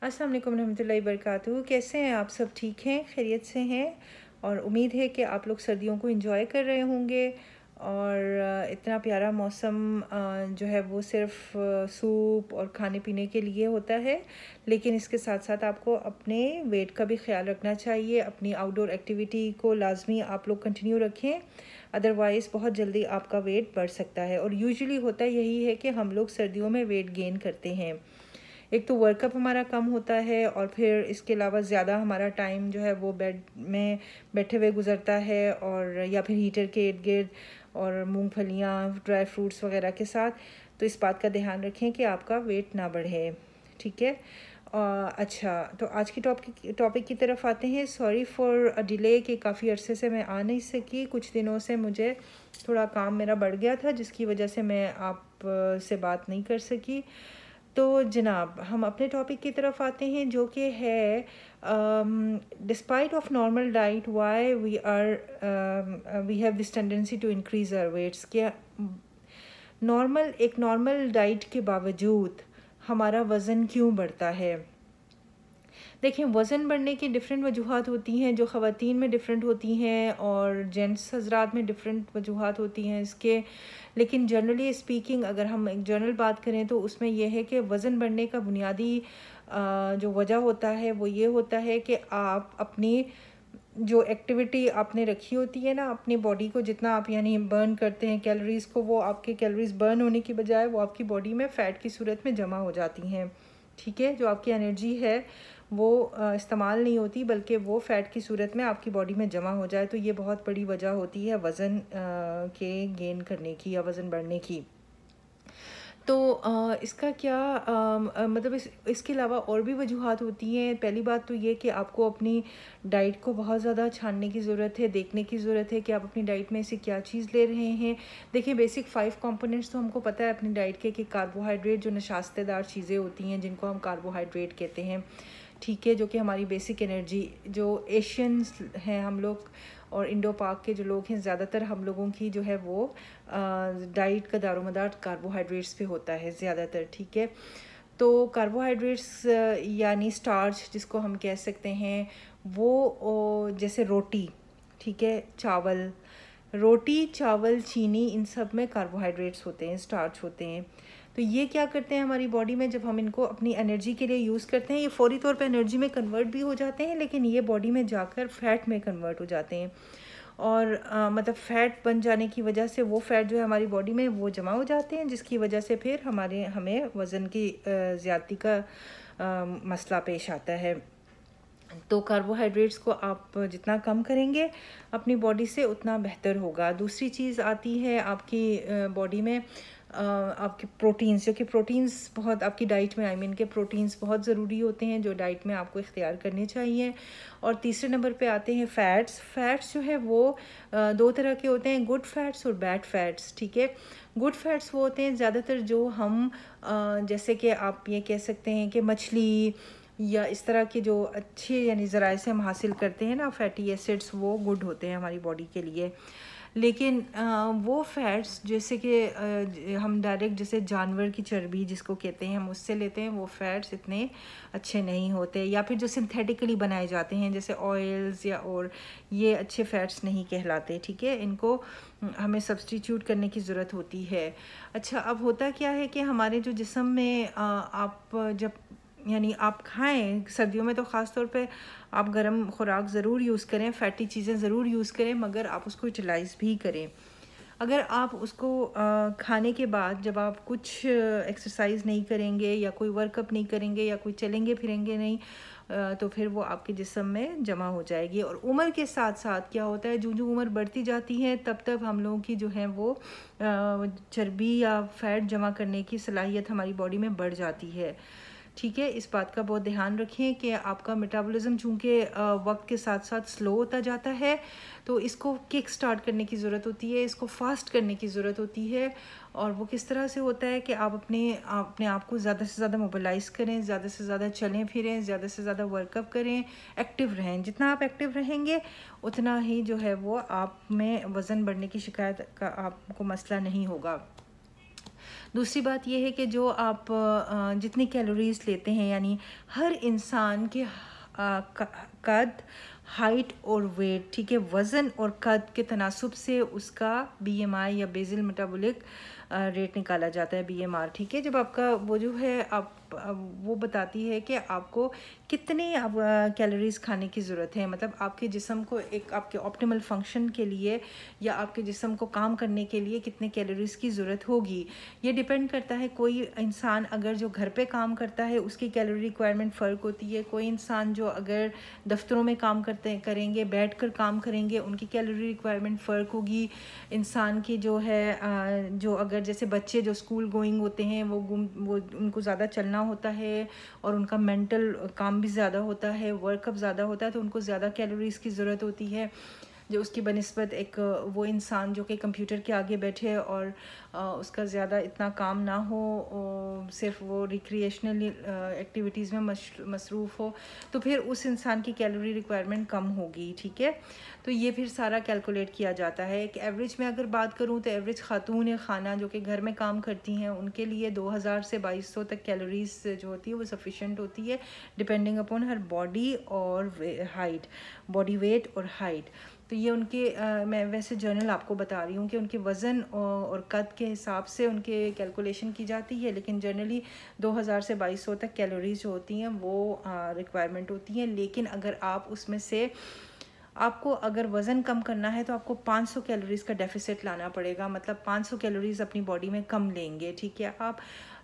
अस्सलाम वालेकुम रहमतुल्लाहि वबरकातुहू। कैसे हैं आप सब? ठीक हैं, खैरियत से हैं? और उम्मीद है कि आप लोग सर्दियों को एंजॉय कर रहे होंगे। और इतना प्यारा मौसम जो है वो सिर्फ़ सूप और खाने पीने के लिए होता है, लेकिन इसके साथ साथ आपको अपने वेट का भी ख्याल रखना चाहिए। अपनी आउटडोर एक्टिविटी को लाजमी आप लोग कंटिन्यू रखें, अदरवाइज़ बहुत जल्दी आपका वेट बढ़ सकता है। और यूजुअली होता यही है कि हम लोग सर्दियों में वेट गेन करते हैं। एक तो वर्कअप हमारा कम होता है और फिर इसके अलावा ज़्यादा हमारा टाइम जो है वो बेड में बैठे हुए गुजरता है, और या फिर हीटर के इर्द गिर्द और मूंगफलियाँ, ड्राई फ्रूट्स वगैरह के साथ। तो इस बात का ध्यान रखें कि आपका वेट ना बढ़े, ठीक है। अच्छा, तो आज की टॉपिक की तरफ आते हैं। सॉरी फॉर अ डिले कि काफ़ी अरसे से मैं आ नहीं सकी। कुछ दिनों से मुझे थोड़ा काम मेरा बढ़ गया था, जिसकी वजह से मैं आप से बात नहीं कर सकी। तो जनाब, हम अपने टॉपिक की तरफ आते हैं, जो कि है despite of normal diet why we have this tendency to increase our weights. क्या एक नॉर्मल डाइट के बावजूद हमारा वज़न क्यों बढ़ता है? देखिए, वज़न बढ़ने की डिफरेंट वजूहात होती हैं, जो ख़वातीन में डिफरेंट होती हैं और जेंट्स हज़रात में डिफरेंट वजूहात होती हैं इसके। लेकिन जनरली स्पीकिंग अगर हम एक जनरल बात करें तो उसमें यह है कि वज़न बढ़ने का बुनियादी जो वजह होता है वो ये होता है कि आप अपनी जो एक्टिविटी आपने रखी होती है ना, अपनी बॉडी को जितना आप यानी बर्न करते हैं कैलोरीज़ को, वो आपके कैलोरीज़ बर्न होने की बजाय वो आपकी बॉडी में फ़ैट की सूरत में जमा हो जाती हैं, ठीक है। जो आपकी एनर्जी है वो इस्तेमाल नहीं होती, बल्कि वो फ़ैट की सूरत में आपकी बॉडी में जमा हो जाए। तो ये बहुत बड़ी वजह होती है वज़न के गेन करने की या वज़न बढ़ने की। तो इसका क्या मतलब इसके अलावा और भी वजूहात होती हैं। पहली बात तो ये कि आपको अपनी डाइट को बहुत ज़्यादा छानने की ज़रूरत है, देखने की ज़रूरत है कि आप अपनी डाइट में से क्या चीज़ ले रहे हैं। देखिए, बेसिक 5 कंपोनेंट्स तो हमको पता है अपनी डाइट के, कि कार्बोहाइड्रेट जो नशास्तेदार चीज़ें होती हैं जिनको हम कार्बोहाइड्रेट कहते हैं, ठीक है, जो कि हमारी बेसिक एनर्जी, जो एशियंस हैं हम लोग और इंडो पाक के जो लोग हैं, ज़्यादातर हम लोगों की जो है वो डाइट का दारोमदार कार्बोहाइड्रेट्स पे होता है ज़्यादातर, ठीक है। तो कार्बोहाइड्रेट्स यानी स्टार्च जिसको हम कह सकते हैं, वो जैसे रोटी, ठीक है, चावल, रोटी, चावल, चीनी, इन सब में कार्बोहाइड्रेट्स होते हैं, स्टार्च होते हैं। तो ये क्या करते हैं हमारी बॉडी में, जब हम इनको अपनी एनर्जी के लिए यूज़ करते हैं, ये फ़ौरी तौर पे एनर्जी में कन्वर्ट भी हो जाते हैं, लेकिन ये बॉडी में जाकर फ़ैट में कन्वर्ट हो जाते हैं। और मतलब फ़ैट बन जाने की वजह से वो फ़ैट जो है हमारी बॉडी में वो जमा हो जाते हैं, जिसकी वजह से फिर हमें वज़न की ज़्यादती का मसला पेश आता है। तो कार्बोहाइड्रेट्स को आप जितना कम करेंगे अपनी बॉडी से, उतना बेहतर होगा। दूसरी चीज़ आती है आपकी बॉडी में आपके प्रोटीन्स, जो कि प्रोटीन्स बहुत आपकी डाइट में, आई मीन के प्रोटीन्स बहुत ज़रूरी होते हैं, जो डाइट में आपको इख्तियार करने चाहिए। और तीसरे नंबर पे आते हैं फ़ैट्स। फ़ैट्स जो है वो 2 तरह के होते हैं, गुड फ़ैट्स और बैड फ़ैट्स, ठीक है। गुड फ़ैट्स वो होते हैं ज़्यादातर जो हम जैसे कि आप ये कह सकते हैं कि मछली या इस तरह के जो अच्छे यानी ज़राए से हम हासिल करते हैं ना फैटी एसिड्स, वो गुड होते हैं हमारी बॉडी के लिए। लेकिन वो फ़ैट्स जैसे कि हम डायरेक्ट जैसे जानवर की चर्बी जिसको कहते हैं, हम उससे लेते हैं, वो फ़ैट्स इतने अच्छे नहीं होते। या फिर जो सिंथेटिकली बनाए जाते हैं जैसे ऑयल्स या और ये अच्छे फ़ैट्स नहीं कहलाते, ठीक है। इनको हमें सब्स्टिट्यूट करने की ज़रूरत होती है। अच्छा, अब होता क्या है कि हमारे जो जिस्म में आप जब यानी आप खाएं सर्दियों में, तो ख़ास तौर पे आप गर्म खुराक ज़रूर यूज़ करें, फ़ैटी चीज़ें ज़रूर यूज़ करें, मगर आप उसको यूटिलाइज़ भी करें। अगर आप उसको खाने के बाद जब आप कुछ एक्सरसाइज नहीं करेंगे या कोई वर्कअप नहीं करेंगे या कोई चलेंगे फिरेंगे नहीं, तो फिर वो आपके जिस्म में जमा हो जाएगी। और उम्र के साथ साथ क्या होता है, जो उम्र बढ़ती जाती है तब तब हम लोगों की जो है वो चर्बी या फ़ैट जमा करने की सलाहियत हमारी बॉडी में बढ़ जाती है, ठीक है। इस बात का बहुत ध्यान रखें कि आपका मेटाबॉलिज्म चूँकि वक्त के साथ साथ स्लो होता जाता है, तो इसको किक स्टार्ट करने की ज़रूरत होती है, इसको फास्ट करने की ज़रूरत होती है। और वो किस तरह से होता है कि आप अपने आप को ज़्यादा से ज़्यादा मोबिलाइज़ करें, ज़्यादा से ज़्यादा चलें फिरें, ज़्यादा से ज़्यादा वर्कअप करें, एक्टिव रहें। जितना आप एक्टिव रहेंगे उतना ही जो है वो आप में वज़न बढ़ने की शिकायत का आपको मसला नहीं होगा। दूसरी बात ये है कि जो आप जितनी कैलोरीज़ लेते हैं, यानी हर इंसान के कद, हाइट और वेट, ठीक है, वज़न और कद के तनासुब से उसका BMI या बेसल मेटाबॉलिक रेट निकाला जाता है, BMR, ठीक है। जब आपका वो जो है आप वो बताती है कि आपको कितने आप कैलोरीज़ खाने की ज़रूरत है, मतलब आपके जिस्म को एक आपके ऑप्टिमल फंक्शन के लिए या आपके जिस्म को काम करने के लिए कितने कैलोरीज़ की ज़रूरत होगी। ये डिपेंड करता है, कोई इंसान अगर जो घर पे काम करता है उसकी कैलोरी रिक्वायरमेंट फ़र्क होती है, कोई इंसान जो अगर दफ्तरों में काम करेंगे, बैठकर काम करेंगे, उनकी कैलोरी रिक्वायरमेंट फ़र्क होगी। इंसान की जो है जो अगर जैसे बच्चे जो स्कूल गोइंग होते हैं वो उनको ज़्यादा चलना होता है और उनका मेंटल काम भी ज़्यादा होता है, वर्कअप ज़्यादा होता है, तो उनको ज़्यादा कैलोरीज़ की ज़रूरत होती है जो उसकी बनिस्बत एक वो इंसान जो कि कंप्यूटर के आगे बैठे और उसका ज़्यादा इतना काम ना हो, सिर्फ वो रिक्रिएशनल एक्टिविटीज़ में मसरूफ़ हो, तो फिर उस इंसान की कैलोरी रिक्वायरमेंट कम होगी, ठीक है। तो ये फिर सारा कैलकुलेट किया जाता है। एक एवरेज में अगर बात करूँ तो एवरेज खातून खाना जो कि घर में काम करती हैं उनके लिए 2000 से 2200 तक कैलोरीज जो होती है वो सफिशेंट होती है, डिपेंडिंग अपॉन हर बॉडी और हाइट, बॉडी वेट और हाइट। तो ये उनके मैं वैसे जर्नल आपको बता रही हूँ कि उनके वज़न और कद के हिसाब से उनके कैलकुलेशन की जाती है, लेकिन जनरली 2000 से 2200 तक कैलोरीज जो होती हैं वो रिक्वायरमेंट होती हैं। लेकिन अगर आप उसमें से आपको अगर वज़न कम करना है तो आपको 500 कैलोरीज़ का डेफिसिट लाना पड़ेगा, मतलब 500 कैलोरीज़ अपनी बॉडी में कम लेंगे, ठीक है। आप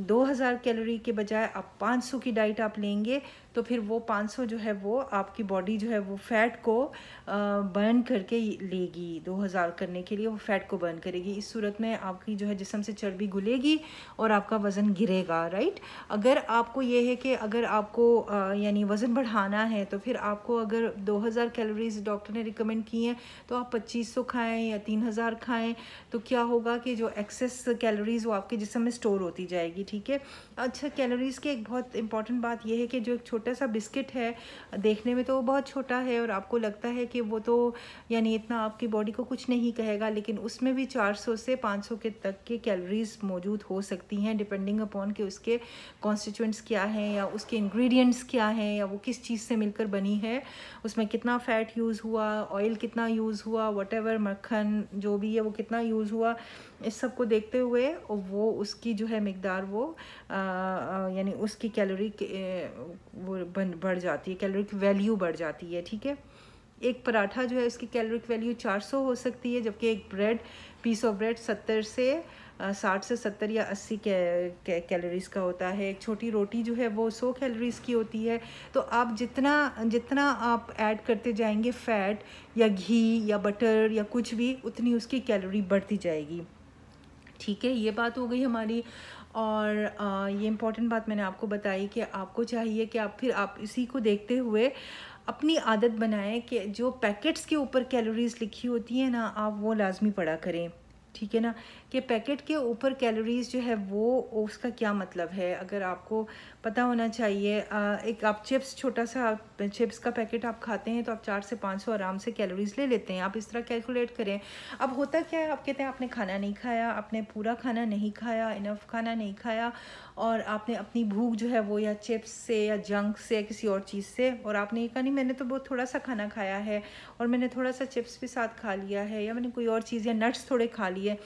2000 कैलोरी के बजाय आप 500 की डाइट आप लेंगे तो फिर वो 500 जो है वो आपकी बॉडी जो है वो फ़ैट को बर्न करके लेगी, 2000 करने के लिए वो फ़ैट को बर्न करेगी। इस सूरत में आपकी जो है जिस्म से चर्बी घुलेगी और आपका वज़न गिरेगा, राइट। अगर आपको ये है कि अगर आपको यानी वज़न बढ़ाना है तो फिर आपको अगर 2000 कैलोरीज़ डॉक्टर ने रिकमेंड की हैं तो आप 2500 खाएँ या 3000 खाएँ, तो क्या होगा कि जो एक्सेस कैलोरीज़ वो आपके जिस्म में स्टोर होती जाएगी, ठीक है। अच्छा, कैलोरीज़ की एक बहुत इंपॉर्टेंट बात यह है कि जो एक छोटा सा बिस्किट है, देखने में तो वो बहुत छोटा है और आपको लगता है कि वो तो यानी इतना आपकी बॉडी को कुछ नहीं कहेगा, लेकिन उसमें भी 400 से 500 के तक के कैलोरीज़ मौजूद हो सकती हैं, डिपेंडिंग अपॉन कि उसके कॉन्स्टिट्यूएंट्स क्या हैं या उसके इंग्रेडिएंट्स क्या हैं या वो किस चीज़ से मिलकर बनी है, उसमें कितना फ़ैट यूज़ हुआ, ऑयल कितना यूज़ हुआ, वटेवर मक्खन जो भी है वो कितना यूज़ हुआ, इस सब को देखते हुए वो उसकी जो है मिकदार वो यानी उसकी कैलोरी वो बढ़ जाती है, कैलोरिक वैल्यू बढ़ जाती है, ठीक है। एक पराठा जो है उसकी कैलोरिक वैल्यू 400 हो सकती है, जबकि एक पीस ऑफ ब्रेड 60 से 70 या 80 कैलोरीज़ का होता है। एक छोटी रोटी जो है वो 100 कैलोरीज़ की होती है। तो आप जितना आप ऐड करते जाएंगे फ़ैट या घी या बटर या कुछ भी, उतनी उसकी कैलोरी बढ़ती जाएगी, ठीक है। ये बात हो गई हमारी। और ये इम्पॉर्टेंट बात मैंने आपको बताई कि आपको चाहिए कि आप इसी को देखते हुए अपनी आदत बनाएं कि जो पैकेट्स के ऊपर कैलोरीज़ लिखी होती है ना, आप वो लाजमी पढ़ा करें, ठीक है ना, कि पैकेट के ऊपर कैलोरीज़ जो है वो उसका क्या मतलब है, अगर आपको पता होना चाहिए। एक आप छोटा सा चिप्स का पैकेट आप खाते हैं तो आप 400 से 500 आराम से कैलोरीज़ ले लेते हैं, आप इस तरह कैलकुलेट करें। अब होता क्या है, आप कहते हैं आपने खाना नहीं खाया, आपने पूरा खाना नहीं खाया, इनफ खाना नहीं खाया, और आपने अपनी भूख जो है वो या चिप्स से या जंक से या किसी और चीज़ से, और आपने ये कहा नहीं मैंने तो बहुत थोड़ा सा खाना खाया है और मैंने थोड़ा सा चिप्स भी साथ खा लिया है या मैंने कोई और चीज़ या नट्स थोड़े खा लिए।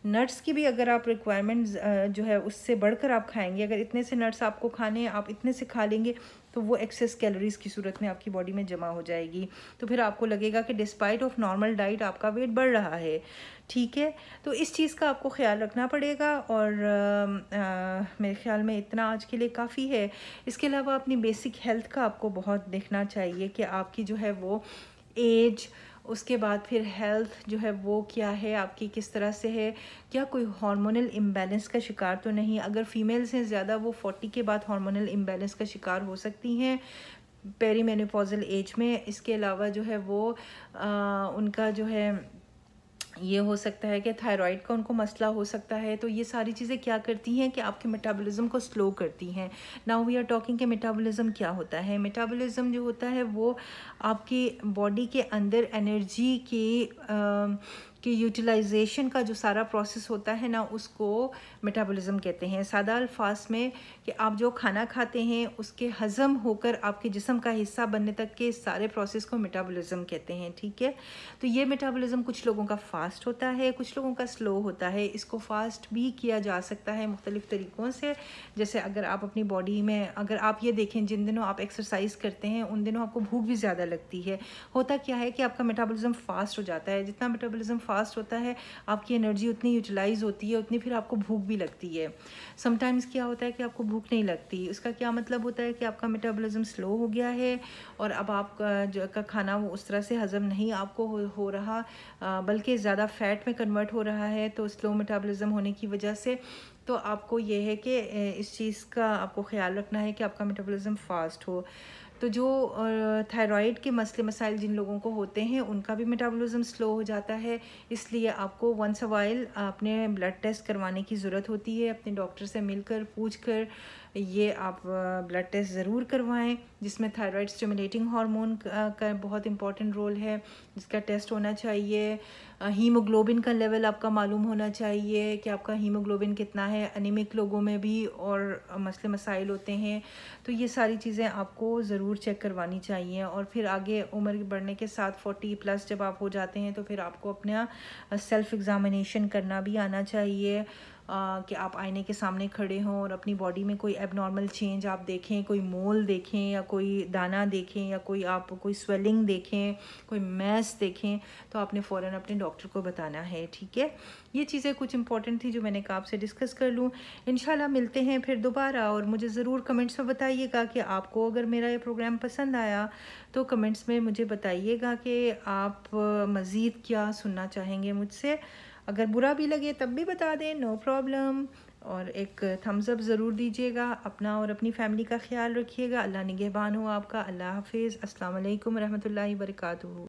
नट्स की भी अगर आप रिक्वायरमेंट जो है उससे बढ़कर आप खाएंगे, अगर इतने से नट्स आपको खाने हैं, आप इतने से खा लेंगे तो वो एक्सेस कैलोरीज़ की सूरत में आपकी बॉडी में जमा हो जाएगी, तो फिर आपको लगेगा कि डिस्पाइट ऑफ नॉर्मल डाइट आपका वेट बढ़ रहा है, ठीक है। तो इस चीज़ का आपको ख्याल रखना पड़ेगा। और मेरे ख्याल में इतना आज के लिए काफ़ी है। इसके अलावा अपनी बेसिक हेल्थ का आपको बहुत देखना चाहिए कि आपकी जो है वो एज, उसके बाद फिर हेल्थ जो है वो क्या है आपकी, किस तरह से है, क्या कोई हार्मोनल इम्बैलेंस का शिकार तो नहीं। अगर फीमेल्स हैं ज़्यादा, वो 40 के बाद हार्मोनल इम्बैलेंस का शिकार हो सकती हैं पेरीमेनोपॉजल एज में। इसके अलावा जो है वो उनका जो है ये हो सकता है कि थायराइड का उनको मसला हो सकता है। तो ये सारी चीज़ें क्या करती हैं कि आपके मेटाबॉलिज्म को स्लो करती हैं। नाउ वी आर टॉकिंग कि मेटाबॉलिज्म क्या होता है। मेटाबॉलिज्म जो होता है वो आपकी बॉडी के अंदर एनर्जी की कि यूटिलाइजेशन का जो सारा प्रोसेस होता है ना, उसको मेटाबॉलिज्म कहते हैं। सादा अल्फाज में कि आप जो खाना खाते हैं उसके हज़म होकर आपके जिस्म का हिस्सा बनने तक के सारे प्रोसेस को मेटाबॉलिज्म कहते हैं, ठीक है। तो ये मेटाबॉलिज्म कुछ लोगों का फ़ास्ट होता है, कुछ लोगों का स्लो होता है। इसको फ़ास्ट भी किया जा सकता है मुख्तलिफ़ तरीक़ों से। जैसे अगर आप अपनी बॉडी में, अगर आप ये देखें जिन दिनों आप एक्सरसाइज करते हैं उन दिनों आपको भूख भी ज़्यादा लगती है। होता क्या है कि आपका मेटाबॉलिज्म फ़ास्ट हो जाता है। जितना मेटाबॉलिज्म फ़ास्ट होता है आपकी एनर्जी उतनी यूटिलाइज़ होती है, उतनी फिर आपको भूख भी लगती है। समटाइम्स क्या होता है कि आपको भूख नहीं लगती। उसका क्या मतलब होता है कि आपका मेटाबॉलिज्म स्लो हो गया है और अब आपका जो का खाना वो उस तरह से हज़म नहीं आपको हो रहा, बल्कि ज़्यादा फ़ैट में कन्वर्ट हो रहा है। तो स्लो मेटाबॉलिज्म होने की वजह से तो आपको ये है कि इस चीज़ का आपको ख़्याल रखना है कि आपका मेटाबॉलिज्म फ़ास्ट हो। तो जो थायराइड के मसले मसाइल जिन लोगों को होते हैं उनका भी मेटाबॉलिज्म स्लो हो जाता है, इसलिए आपको वंस अ वाइल अपने ब्लड टेस्ट करवाने की ज़रूरत होती है। अपने डॉक्टर से मिलकर पूछ कर ये आप ब्लड टेस्ट ज़रूर करवाएं, जिसमें थायराइड स्टिमुलेटिंग हार्मोन का बहुत इंपॉर्टेंट रोल है, जिसका टेस्ट होना चाहिए। हीमोग्लोबिन का लेवल आपका मालूम होना चाहिए कि आपका हीमोग्लोबिन कितना है। अनीमिक लोगों में भी और मसले मसाइल होते हैं, तो ये सारी चीज़ें आपको ज़रूर चेक करवानी चाहिए। और फिर आगे उम्र बढ़ने के साथ 40+ जब आप हो जाते हैं तो फिर आपको अपना सेल्फ़ एग्ज़ामिनेशन करना भी आना चाहिए, कि आप आईने के सामने खड़े हों और अपनी बॉडी में कोई एबनॉर्मल चेंज आप देखें, कोई मोल देखें या कोई दाना देखें या कोई स्वेलिंग देखें, कोई मैस देखें, तो आपने फ़ौरन अपने डॉक्टर को बताना है, ठीक है। ये चीज़ें कुछ इंपॉर्टेंट थी जो मैंने कहा आपसे डिस्कस कर लूँ। इंशाल्लाह मिलते हैं फिर दोबारा, और मुझे ज़रूर कमेंट्स में बताइएगा कि आपको अगर मेरा ये प्रोग्राम पसंद आया तो कमेंट्स में मुझे बताइएगा कि आप मज़ीद क्या सुनना चाहेंगे मुझसे। अगर बुरा भी लगे तब भी बता दें, नो प्रॉब्लम। और एक थम्स अप ज़रूर दीजिएगा। अपना और अपनी फैमिली का ख्याल रखिएगा। अल्लाह निगहबान हो आपका। अल्लाह हाफिज़। अस्सलाम वालेकुम रहमतुल्लाहि व बरकातुहू।